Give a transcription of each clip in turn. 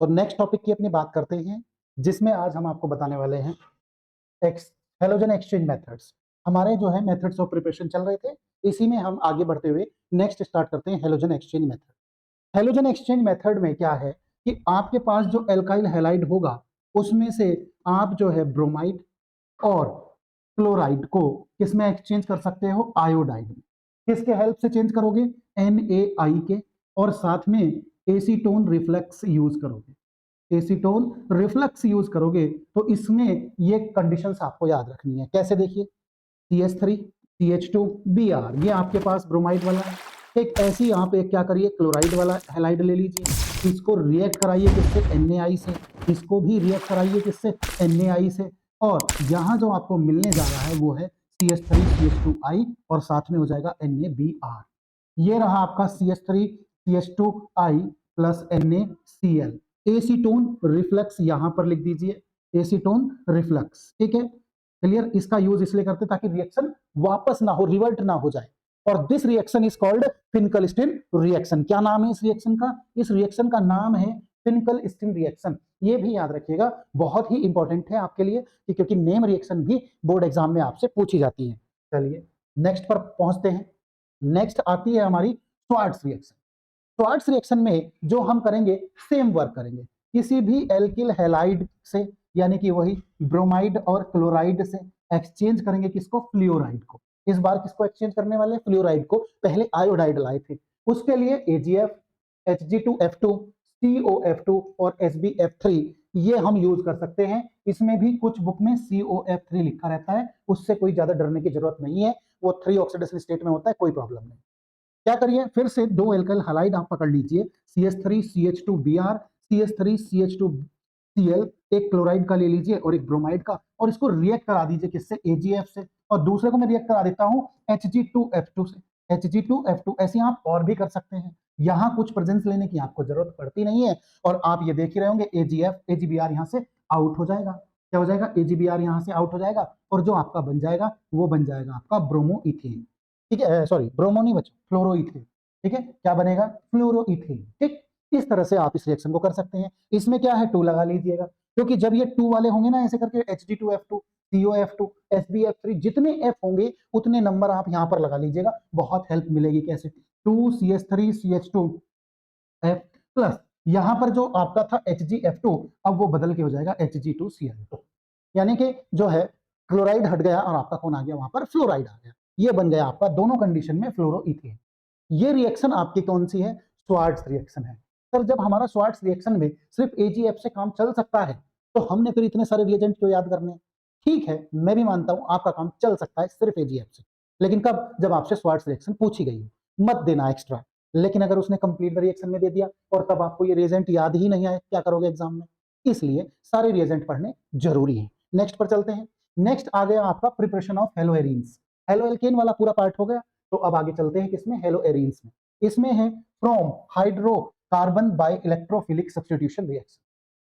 तो next topic की अपनी बात करते हैं, जिसमें आज हम आपको बताने वाले हैं हेलोजन एक्सचेंज मेथड्स। हमारे जो है मेथड्स ऑफ प्रिपरेशन चल रहे थे, इसी में हम आगे बढ़ते हुए नेक्स्ट स्टार्ट करते हैं halogen exchange method. Halogen exchange method में क्या है कि आपके पास जो एल्काइल हैलाइड होगा उसमें से आप जो है ब्रोमाइड और क्लोराइड को किसमें एक्सचेंज कर सकते हो, आयोडाइड में। किसके हेल्प से चेंज करोगे, NaI के, और साथ में एसीटोन रिफ्लेक्स यूज करोगे। एसीटोन रिफ्लेक्स यूज करोगे तो इसमें ये कंडीशंस आपको याद रखनी है। कैसे, देखिए, CH3 CH2 Br, ये आपके पास ब्रोमाइड वाला है। एक ऐसी आप एक क्या करिए, क्लोराइड वाला हैलाइड ले लीजिए, इसको रिएक्ट कराइए किससे, NaI से, इसको भी रिएक्ट कराइए किससे, NaI से, और यहाँ जो आपको मिलने जा रहा है वो है CH3 CH2I और साथ में हो जाएगा NaBr। ये रहा आपका CH3 CH2I plus NaCl। Acetone reflex यहां पर लिख दीजिए, एसीटोन रिफ्लेक्स, ठीक है, क्लियर। इसका यूज इसलिए करते ताकि रिएक्शन वापस ना हो, रिवर्ट ना हो जाए। और this reaction is called Finkelstein reaction. क्या नाम है इस रिएक्शन का, इस रिएक्शन का नाम है फिनकल-स्टीन रिएक्शन। ये भी याद रखिएगा, बहुत ही इंपॉर्टेंट है आपके लिए, क्योंकि नेम रिएक्शन भी बोर्ड एग्जाम में आपसे पूछी जाती है। चलिए नेक्स्ट पर पहुंचते हैं। नेक्स्ट आती है हमारी श्वार्ट्ज रिएक्शन। श्वार्ट्ज रिएक्शन में जो हम करेंगे, सेम वर्क करेंगे, किसी भी एल्किल हैलाइड से, यानी कि वही ब्रोमाइड और क्लोराइड से एक्सचेंज करेंगे किसको, फ्लोराइड को। इस बार किसको एक्सचेंज करने वाले, फ्लोराइड को। पहले आयोडाइड लाए थे, उसके लिए AgF, Hg2F2, COF2 और SbF3 ये हम यूज कर सकते हैं। इसमें भी कुछ बुक में COF3 लिखा रहता है, उससे कोई ज्यादा डरने की जरूरत नहीं है, वो 3 ऑक्सीडेशन स्टेट में होता है, कोई प्रॉब्लम नहीं। क्या करिए, फिर से दो एल्काइल हैलाइड आप पकड़ लीजिए, CH3 CH2Br, CH3 CH2Cl, एक क्लोराइड का ले लीजिए और एक ब्रोमाइड का, और इसको रिएक्ट करा दीजिए किससे, AgF से, और दूसरे को मैं रिएक्ट करा देता हूं Hg2F2 से, Hg2F2। ऐसे आप और भी कर सकते हैं, यहां कुछ प्रेजेंस लेने की आपको जरूरत पड़ती नहीं है। और आप ये देख ही रहे होंगे AgF AgBr यहां से आउट हो जाएगा। क्या हो जाएगा, AgBr यहां से आउट हो जाएगा, और जो आपका बन जाएगा वो बन जाएगा आपका ब्रोमोइथेन, ठीक है, सॉरी ब्रोमो नहीं बचा, फ्लोरोइथेन, ठीक है। क्या बनेगा, फ्लोरोइथेन, ठीक। इस तरह से आप इस रिएक्शन को कर सकते हैं। इसमें क्या है, 2 लगा लीजिएगा, क्योंकि जब ये 2 वाले होंगे ना, ऐसे करके Hg2F2, COF2, SbF3, जितने F होंगे उतने नंबर आप यहां पर लगा लीजिएगा, बहुत हेल्प मिलेगी। कैसे, 2CH3 CH2 F प्लस यहां पर जो आपका था HgF2, अब वो बदल के हो जाएगा Hg2Cl2, यानी कि जो है क्लोराइड हट गया और आपका कौन आ गया, वहां पर फ्लोराइड आ गया। ये बन गया आपका दोनों कंडीशन में फ्लोरोइथेन। ये रिएक्शन आपकी कौन सी है, श्वार्ट्ज रिएक्शन है। सर जब हमारा श्वार्ट्ज रिएक्शन में सिर्फ AgF से काम चल सकता है, तो हमने फिर इतने सारे रिएजेंट क्यों याद करने हैं। ठीक है, मैं भी मानता हूं आपका काम चल सकता है सिर्फ AgF से, लेकिन कब, जब आपसे श्वार्ट्ज रिएक्शन पूछी गई हो, मत देना एक्स्ट्रा। लेकिन अगर उसने कंप्लीट रिएक्शन में दे दिया और तब आपको ये रिएजेंट याद ही नहीं आए, क्या करोगे एग्जाम में। इसलिए सारे रिएजेंट पढ़ने जरूरी है। नेक्स्ट पर चलते हैं। नेक्स्ट आ गया आपका प्रिपरेशन ऑफ हेलोएरीन्स। हेलोएल्केन वाला पूरा पार्ट हो गया, तो अब आगे चलते हैं किसमें, हेलोएरीन्स में। इसमें है from hydrocarbon by electrophilic substitution reaction,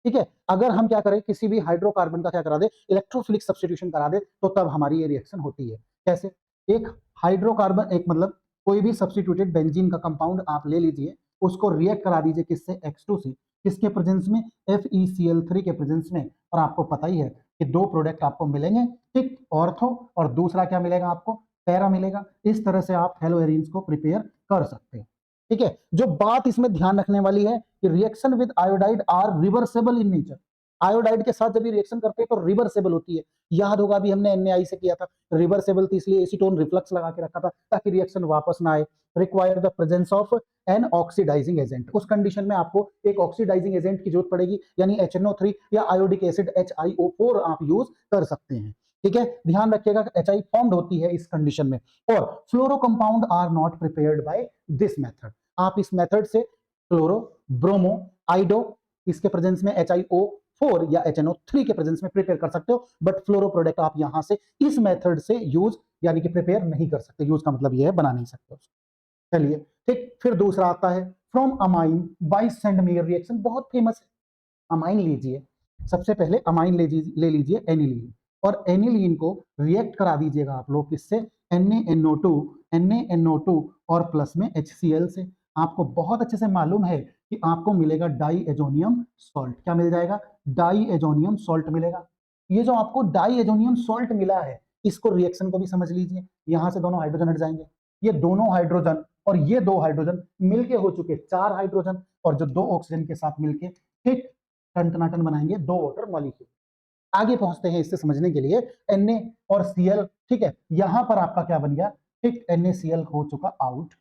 ठीक है। अगर हम क्या करें, किसी भी हाइड्रोकार्बन का क्या करा दे, इलेक्ट्रोफिलिक सब्स्टिट्यूशन करा दे, तो तब हमारी ये रिएक्शन होती है। कैसे, एक हाइड्रोकार्बन, एक मतलब कोई भी सब्स्टिट्यूटेड बेंजीन का कंपाउंड आप ले लीजिए, उसको रिएक्ट करा दीजिए किससे, X2 से, किसके प्रेजेंस में, FeCl3 के प्रेजेंस में। और आपको पता ही है कि 2 प्रोडक्ट आपको मिलेंगे, ठीक, ऑर्थो, और दूसरा क्या मिलेगा आपको, पैरा मिलेगा। इस तरह से आप हेलोएरीन्स को प्रिपेयर कर सकते हैं, ठीक है। जो बात इसमें ध्यान रखने वाली है कि reaction with iodide are reversible in nature. Iodide के साथ जब ये रिएक्शन करते हैं तो रिवर्सेबल होती है। याद होगा अभी हमने NaI से किया था, रिवर्सेबल थी इसलिए एसीटोन रिफ्लक्स लगा के रखा था ताकि रिएक्शन वापस ना आए। Require the presence of an oxidizing agent, उस कंडीशन में आपको एक ऑक्सीडाइजिंग एजेंट की जरूरत पड़ेगी, यानी HNO3 या आयोडिक एसिड HiO4 आप यूज कर सकते हैं, ठीक है। ध्यान रखिएगा HI फॉर्म्ड होती है इस कंडीशन में। और fluoro compound are not prepared by this method. आप इस मेथड से क्लोरो, ब्रोमो, आइडो, इसके प्रेजेंस में HiO4 या HNO3 के प्रेजेंस में प्रिपेयर कर सकते हो, बट फ्लोरो प्रोडक्ट आप यहां से इस मेथड से यूज यानी कि प्रिपेयर नहीं कर सकते। यूज का मतलब यह है बना नहीं सकते। चलिए ठीक, फिर दूसरा आता है from amine by Sandmeyer reaction, बहुत फेमस है। अमाइन लीजिए, सबसे पहले अमाइन ले लीजिए एनिलीन, और एनिलीन को रिएक्ट करा दीजिएगा आप लोग किससे, NaNO2 और प्लस में HCl से। आपको बहुत अच्छे से मालूम है कि आपको मिलेगा डाई एजोनियम सॉल्ट। क्या मिल जाएगा? डाई एजोनियम सॉल्ट मिलेगा। ये जो आपको डाई एजोनियम सॉल्ट मिला है, इसको रिएक्शन को भी समझ लीजिए। यहां से दोनों हाइड्रोजन हट जाएंगे, ये दोनों हाइड्रोजन और ये दो हाइड्रोजन मिलके हो चुके 4 हाइड्रोजन, और जो 2 ऑक्सीजन के साथ मिलके ठीक टन बनाएंगे 2 वाटर मॉलिक्यूल। आगे पहुंचते हैं इससे समझने के लिए। Na और Cl, ठीक है, यहां पर आपका क्या बन गया? ठीक, NaCl हो चुका आउट,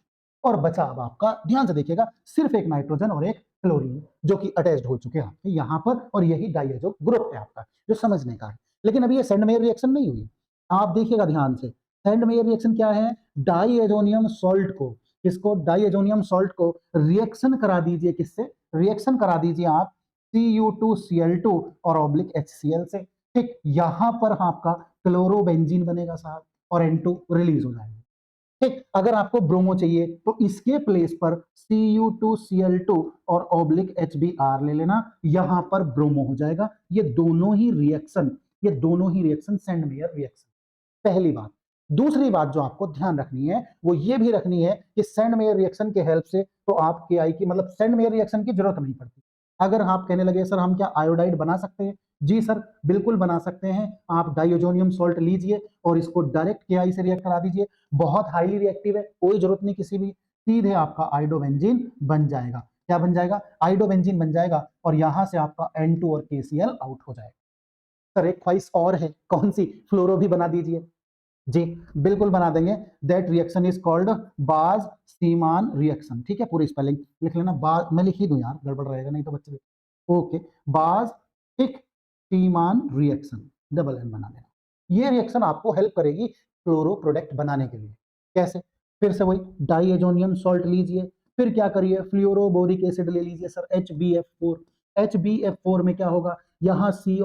और बचा अब आपका, ध्यान से देखिएगा, सिर्फ एक नाइट्रोजन और एक क्लोरीन जो कि अटैच्ड हो चुके हैं आपके यहां पर, और यही डाइएजो ग्रुप है आपका जो समझने का है। लेकिन अभी ये सेंडमेयर रिएक्शन नहीं हुई, आप देखिएगा ध्यान से। सेंडमेयर रिएक्शन क्या है? डाइएजोनियम सॉल्ट को, किसको? डाइएजोनियम सॉल्ट को रिएक्शन करा दीजिए, किससे? रिएक्शन करा दीजिए आप Cu2Cl2 और ऑब्लिक HCl से। ठीक, यहां पर आपका क्लोरोबेंजीन बनेगा साहब, और N2 रिलीज हो जाएगा। ठीक, अगर आपको ब्रोमो चाहिए तो इसके प्लेस पर Cu2Cl2 और ऑब्लिक HBr ले लेना, यहां पर ब्रोमो हो जाएगा। ये दोनों ही रिएक्शन सेंडमेयर रिएक्शन। पहली बात। दूसरी बात जो आपको ध्यान रखनी है वो ये भी रखनी है कि सेंडमेयर रिएक्शन के हेल्प से तो आप KI की, मतलब सेंडमेयर रिएक्शन की जरूरत नहीं पड़ती। अगर आप कहने लगे सर हम क्या आयोडाइड बना सकते हैं? जी सर, बिल्कुल बना सकते हैं। आप डाइओजोनियम सॉल्ट लीजिए और इसको डायरेक्ट KI से रिएक्ट करा दीजिए, बहुत हाईली रिएक्टिव है, कोई जरूरत नहीं किसी भी, सीधे आपका आइडोबेंजीन बन जाएगा। क्या बन जाएगा? आइडोबेंजीन बन जाएगा, और यहां से आपका N2 और KCl आउट हो जाएगा। सर एक ख्वाहिश और है, कौन सी? फ्लोरो भी बना दीजिए। जी, बिल्कुल बना देंगे। दैट रिएक्शन इज कॉल्ड बाज सीमान रिएक्शन। ठीक है, पूरी स्पेलिंग लिख लेना। बाज, मैं लिख ही दूं यार, गड़बड़ रहेगा नहीं तो बच्चे। ओके, बाज ठीक सीमान रिएक्शन, डबल एन बना लेना। ये रिएक्शन आपको हेल्प करेगी क्लोरो प्रोडक्ट बनाने के लिए। कैसे? फिर से वही, डाइएजोनियम सॉल्ट लीजिए, फिर क्या करिए? फ्लोरोबोरिक एसिड ले लीजिए सर, HbF4। HbF4 में क्या होगा? यहाँ Cl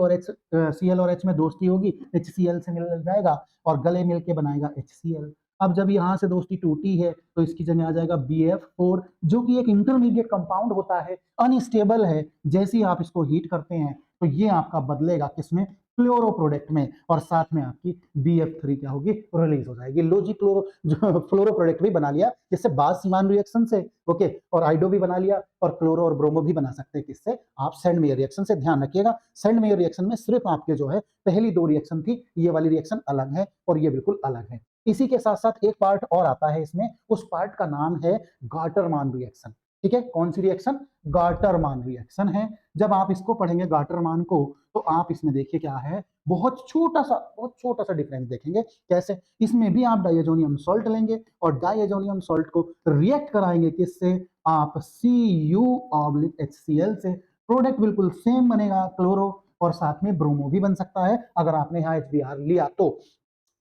और H में दोस्ती होगी, HCl से मिल जाएगा और गले मिलके बनाएगा HCl। अब जब यहाँ से दोस्ती टूटी है तो इसकी जगह आ जाएगा BF4, जो कि एक इंटरमीडिएट कंपाउंड होता है, अनस्टेबल है। जैसे ही आप इसको हीट करते हैं तो ये आपका बदलेगा किसमें? फ्लोरो प्रोडक्ट में, और साथ में आपकी BF3 क्या होगी? रिलीज हो जाएगी। लो जी, क्लोरो जो फ्लोरो प्रोडक्ट भी बना लिया जिससे बाज सीमान रिएक्शन से, ओके, और आइडो भी बना लिया, और क्लोरो और ब्रोमो भी बना सकते हैं किससे? आप सेंडमेयर रिएक्शन से। ध्यान रखिएगा, सेंडमेयर रिएक्शन में सिर्फ आपके जो है पहली 2 रिएक्शन थी, ये वाली रिएक्शन अलग है और ये बिल्कुल अलग है। इसी के साथ साथ एक पार्ट और आता है इसमें, उस पार्ट का नाम है गाटरमान रिएक्शन। ठीक है, कौन सी रिएक्शन? गाटरमान रिएक्शन है। जब आप इसको पढ़ेंगे गाटरमान को, तो आप इसमें देखिए क्या है, बहुत छोटा सा डिफरेंस देखेंगे। कैसे? इसमें भी आप डाइएजोनियम सॉल्ट लेंगे और डाइएजोनियम सॉल्ट को रिएक्ट कराएंगे किससे? आप Cu/HCl से। प्रोडक्ट बिल्कुल सेम बनेगा, क्लोरो, और साथ में ब्रोमो भी बन सकता है अगर आपने यहाँ HBr लिया तो।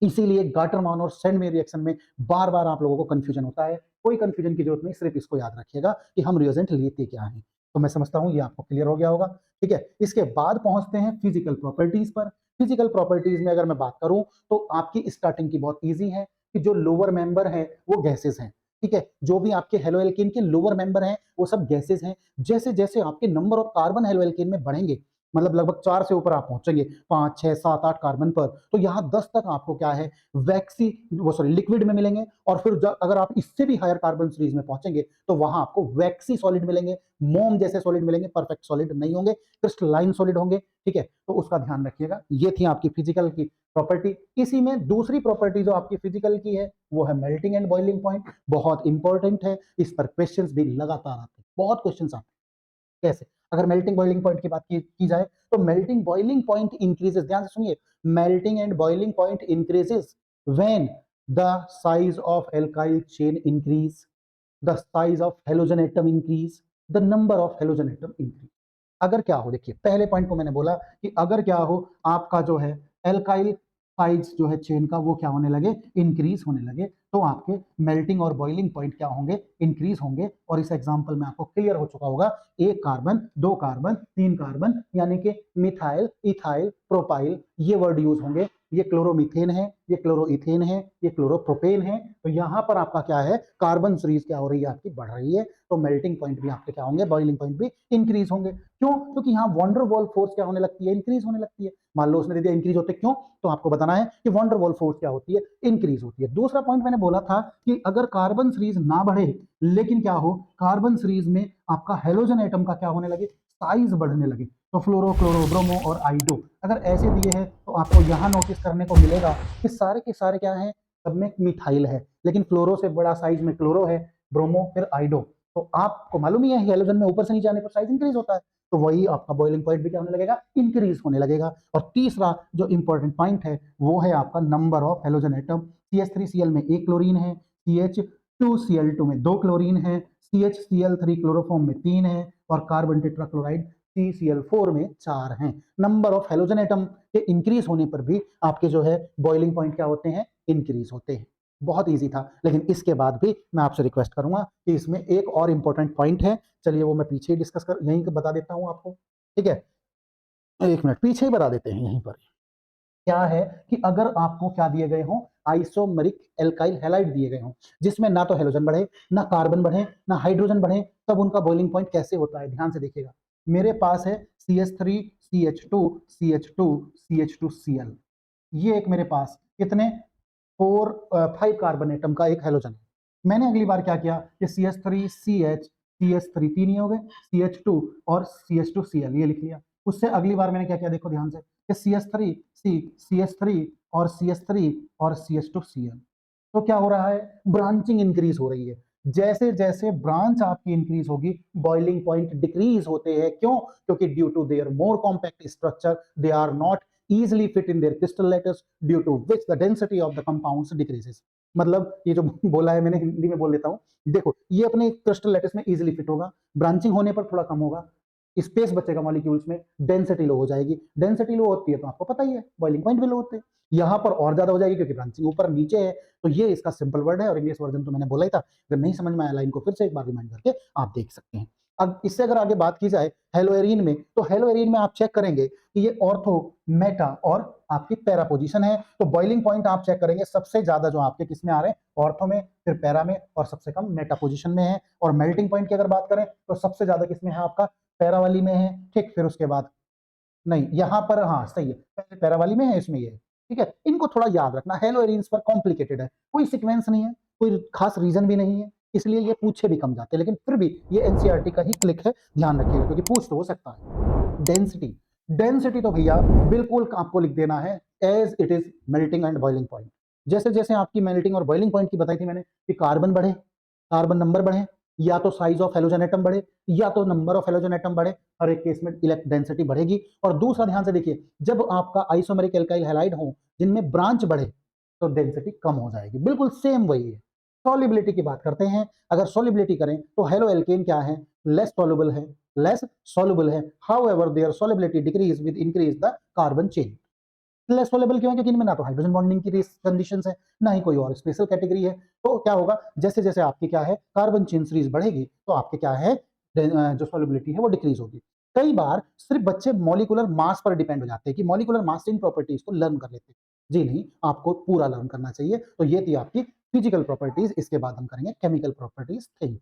इसीलिए गाटरमान और सेंडमेयर रिएक्शन में बार बार आप लोगों को कंफ्यूजन होता है। कोई कंफ्यूजन की जरूरत नहीं, सिर्फ इसको याद रखिएगा कि हम रिएजेंट लेते क्या हैं। तो मैं समझता हूं ये आपको क्लियर हो गया होगा। ठीक है, इसके बाद पहुंचते हैं फिजिकल प्रॉपर्टीज पर। फिजिकल प्रॉपर्टीज में अगर मैं बात करूं तो आपकी स्टार्टिंग की बहुत ईजी है कि जो लोअर मेंबर है वो गैसेस हैं। ठीक है, जो भी आपके हेलो एल्केन के लोअर मेंबर हैं वो सब गैसेस हैं। जैसे जैसे आपके number of carbon halo alkane में बढ़ेंगे, मतलब लगभग 4 से ऊपर आप पहुंचेंगे, 5 6 7 8 कार्बन पर, तो यहाँ 10 तक आपको क्या है? वैक्सी, वो सॉरी लिक्विड में मिलेंगे। और फिर अगर आप इससे भी हायर कार्बन सीरीज में पहुंचेंगे तो वहां आपको वैक्सी सॉलिड मिलेंगे, मोम जैसे सॉलिड मिलेंगे, परफेक्ट सॉलिड नहीं होंगे, क्रिस्टलाइन सॉलिड होंगे। ठीक है, तो उसका ध्यान रखिएगा। ये थी आपकी फिजिकल की प्रॉपर्टी। इसी में दूसरी प्रॉपर्टी जो आपकी फिजिकल की है वो है मेल्टिंग एंड बॉइलिंग पॉइंट। बहुत इंपॉर्टेंट है, इस पर क्वेश्चंस भी लगातार आते हैं, बहुत क्वेश्चंस आते हैं। कैसे? अगर मेल्टिंग बॉइलिंग पॉइंट की बात की जाए तो मेल्टिंग बॉइलिंग पॉइंट इंक्रीजेस, ध्यान से सुनिए, melting and boiling point increases when the size of alkyl chain increase, the size of halogen atom increase, the number of halogen atom increase. अगर क्या हो, देखिए पहले पॉइंट को मैंने बोला कि अगर क्या हो, आपका जो है एल्काइल साइज जो है चेन का वो क्या होने लगे? इंक्रीज होने लगे, तो आपके मेल्टिंग और बॉइलिंग पॉइंट क्या होंगे? इंक्रीज होंगे। और इस एग्जांपल में आपको क्लियर हो चुका होगा, 1 कार्बन, 2 कार्बन, 3 कार्बन, यानी कि मिथाइल, इथाइल, प्रोपाइल, ये वर्ड यूज होंगे। ये क्लोरोमीथेन है, ये क्लोरोइथेन है, ये क्लोरोप्रोपेन है। तो यहाँ पर आपका क्या है, कार्बन सीरीज क्या हो रही है, आपकी बढ़ रही है। तो मेल्टिंग पॉइंट भी आपके क्या होंगे, बॉइलिंग पॉइंट भी इंक्रीज होंगे। क्यों? क्योंकि यहाँ वॉन्डर वॉल फोर्स क्या होने लगती है, इंक्रीज होने लगती है। मान लो उसने दे दिया इंक्रीज होते, क्यों? तो आपको बताना है कि वॉन्डर वॉल फोर्स क्या होती है, इंक्रीज होती है। दूसरा पॉइंट मैंने बोला था कि अगर कार्बन सीरीज ना बढ़े, लेकिन क्या हो, कार्बन सीरीज में आपका हेलोजन एटम का क्या होने लगे, साइज बढ़ने लगे। तो फ्लोरो, क्लोरो, ब्रोमो और आइडो अगर ऐसे दिए हैं तो आपको यहाँ नोटिस करने को मिलेगा कि सारे के सारे क्या हैं, सब में मिथाइल है, लेकिन फ्लोरो से बड़ा साइज में क्लोरो है, ब्रोमो फिर आइडो। तो आपको मालूम ही है हेलोजन में ऊपर से नीचे आने पर साइज इंक्रीज होता है, तो वही आपका बॉइलिंग पॉइंट भी क्या होने लगेगा, इंक्रीज होने लगेगा। और तीसरा जो इंपॉर्टेंट पॉइंट है वो है आपका number of halogen atom. CH3Cl में एक क्लोरीन है, CH2Cl2 में 2 क्लोरीन है, CHCl3 क्लोरोफॉर्म में 3 है और कार्बन टेट्राक्लोराइड CCl4 में 4 हैं। नंबर ऑफ हेलोजन एटम के इंक्रीज होने पर भी आपके जो है बॉइलिंग पॉइंट क्या होते हैं, इंक्रीज होते हैं। बहुत इजी था, लेकिन इसके बाद भी मैं आपसे रिक्वेस्ट करूंगा कि इसमें एक और इंपॉर्टेंट पॉइंट है, चलिए वो मैं पीछे ही डिस्कस कर यहीं बता देता हूं आपको, ठीक है? एक मिनट पीछे ही बता देते हैं यहीं पर। क्या है कि अगर आपको क्या दिए गए हों, आइसोमरिक एल्काइल हैलाइड दिए गए हों, जिसमें ना तो हेलोजन बढ़े, ना कार्बन बढ़े, ना हाइड्रोजन बढ़े, तब उनका बॉइलिंग पॉइंट कैसे होता है, ध्यान से देखिएगा। मेरे पास है CH3 CH2 CH2 CH2Cl, ये एक मेरे पास कितने 5 कार्बन एटम का एक हेलोजन है। मैंने अगली बार क्या किया कि CH3 CH CH3 तीन ही हो गए, CH2 और CH2Cl ये लिख लिया। उससे अगली बार मैंने क्या किया, देखो ध्यान से कि CH3 C CH3 और CH3 और CH2Cl। तो क्या हो रहा है, ब्रांचिंग इंक्रीज हो रही है। जैसे जैसे ब्रांच आपकी इंक्रीज होगी बॉइलिंग पॉइंट डिक्रीज होते हैं। क्यों? क्योंकि due to their more compact structure they are not easily fit in their crystal lattice due to which the density of the compounds decreases। मतलब ये जो बोला है मैंने हिंदी में बोल देता हूँ, देखो ये अपने क्रिस्टल लैटिस में इजीली फिट होगा, ब्रांचिंग होने पर थोड़ा कम होगा, स्पेस बचेगा मॉलिक्यूल्स में, डेंसिटी लो हो जाएगी। डेंसिटी लो होती है तो आपको पता ही है बॉइलिंग पॉइंट भी लो होते हैं। यहाँ पर और ज्यादा हो जाएगी क्योंकि ब्रांचिंग ऊपर नीचे है। तो ये इसका सिंपल वर्ड है और इंग्लिश वर्जन तो मैंने बोला ही था। अगर नहीं समझ में आया लाइन को फिर से एक बार रिमाइंड करके आप देख सकते हैं। अब इससे अगर आगे बात की जाए हेलोएरिन में, तो हेलोएरिन में आप चेक करेंगे कि ये ऑर्थो, मेटा और आपकी पैरा पोजीशन है। तो बॉइलिंग पॉइंट आप चेक करेंगे सबसे ज्यादा जो आपके किसमें आ रहे हैं, ऑर्थो में, फिर पैरा में और सबसे कम मेटा पोजीशन में है। और मेल्टिंग पॉइंट की अगर बात करें तो सबसे ज्यादा किसमें है, आपका पैरा वाली में है, ठीक। फिर उसके बाद नहीं, यहाँ पर हाँ सही है, पहले पैरा वाली में है, इसमें ये है, ठीक है। इनको थोड़ा याद रखना, हेलोएरिन्स पर कॉम्प्लिकेटेड है, कोई सीक्वेंस नहीं है, कोई खास रीजन भी नहीं है, इसलिए ये पूछे भी कम जाते हैं। लेकिन फिर भी ये एनसीईआरटी का ही क्लिक है, ध्यान रखिएगा क्योंकि पूछ तो हो सकता है। डेंसिटी, डेंसिटी तो भैया बिल्कुल आपको लिख देना है as it is melting and boiling point. जैसे जैसे आपकी मेल्टिंग और बॉइलिंग पॉइंट की बताई थी मैंने कि कार्बन बढ़े, कार्बन नंबर बढ़े, या तो साइज ऑफ हेलोजन एटम बढ़े, या तो नंबर ऑफ हेलोजन एटम बढ़े, हर एक केस में इलेक्ट्रिक डेंसिटी बढ़ेगी। और दूसरा ध्यान से देखिए, जब आपका आइसोमेरिक एल्काइल हैलाइड हो जिनमें ब्रांच बढ़े तो डेंसिटी कम हो जाएगी, बिल्कुल सेम वही है। सॉल्युबिलिटी की बात करते हैं, अगर सॉल्युबिलिटी करें तो हेलो एल्केन क्या है, लेस सॉल्युबल है, लेस सॉल्युबल है। However their solubility decrease with increase the carbon chain. Less soluble क्यों है, क्योंकि इनमें ना तो हाइड्रोजन बॉन्डिंग की कंडीशंस है, ना ही कोई और स्पेशल कैटेगरी है। तो क्या होगा, जैसे जैसे आपकी क्या है कार्बन चेन सीरीज बढ़ेगी तो आपके क्या है जो सॉल्युबिलिटी है वो डिक्रीज होगी। कई बार सिर्फ बच्चे मॉलिक्यूलर मास पर डिपेंड हो जाते हैं कि मॉलिक्यूलर मास इन प्रॉपर्टीज को लर्न कर लेते हैं। जी नहीं, आपको पूरा लर्न करना चाहिए। तो ये थी आपकी फिजिकल प्रॉपर्टीज, इसके बाद हम करेंगे केमिकल प्रॉपर्टीज। Thank you.